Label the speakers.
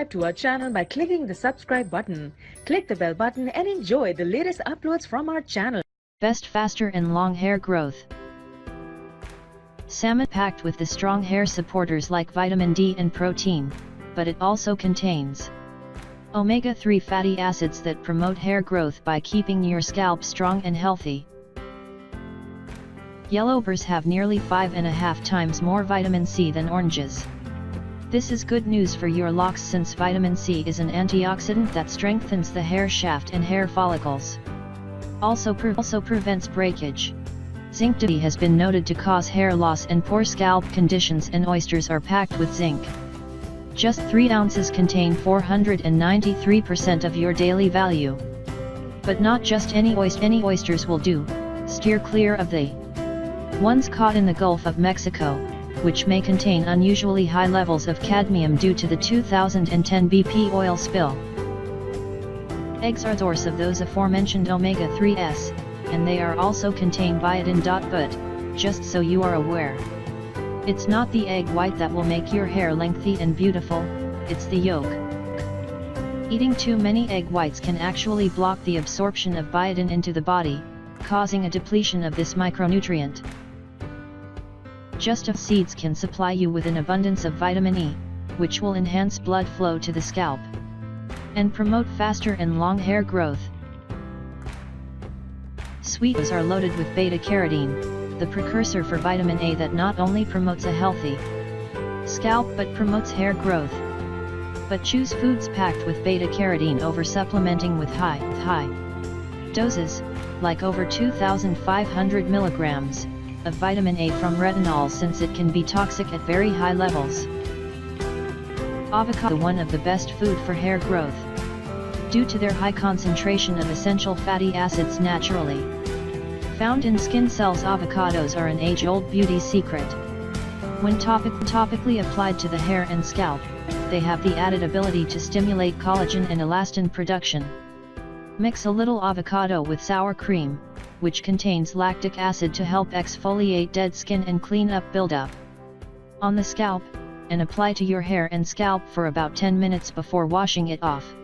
Speaker 1: subscribe to our channel by clicking the subscribe button. Click the bell button and enjoy the latest uploads from our channel.
Speaker 2: Best faster and long hair growth. Salmon packed with the strong hair supporters like vitamin D and protein, but it also contains omega-3 fatty acids that promote hair growth by keeping your scalp strong and healthy. Yellowbers have nearly 5.5 times more vitamin C than oranges. This is good news for your locks since vitamin C is an antioxidant that strengthens the hair shaft and hair follicles. Also prevents breakage. Zinc has been noted to cause hair loss and poor scalp conditions, and oysters are packed with zinc. Just 3 ounces contain 493% of your daily value. But not just any oysters will do. Steer clear of the ones caught in the Gulf of Mexico, which may contain unusually high levels of cadmium due to the 2010 BP oil spill. Eggs are the source of those aforementioned omega-3s, and they are also contain biotin. But, just so you are aware, it's not the egg white that will make your hair lengthy and beautiful, it's the yolk. Eating too many egg whites can actually block the absorption of biotin into the body, causing a depletion of this micronutrient. Just a seeds can supply you with an abundance of vitamin E, which will enhance blood flow to the scalp and promote faster and long hair growth. Sweet potatoes are loaded with beta-carotene, the precursor for vitamin A that not only promotes a healthy scalp but promotes hair growth. But choose foods packed with beta-carotene over supplementing with high doses, like over 2,500 milligrams, of vitamin A from retinol, since it can be toxic at very high levels. Avocado, one of the best food for hair growth, due to their high concentration of essential fatty acids naturally found in skin cells. Avocados are an age-old beauty secret. When topically applied to the hair and scalp, they have the added ability to stimulate collagen and elastin production. Mix a little avocado with sour cream, which contains lactic acid, to help exfoliate dead skin and clean up buildup on the scalp, and apply to your hair and scalp for about 10 minutes before washing it off.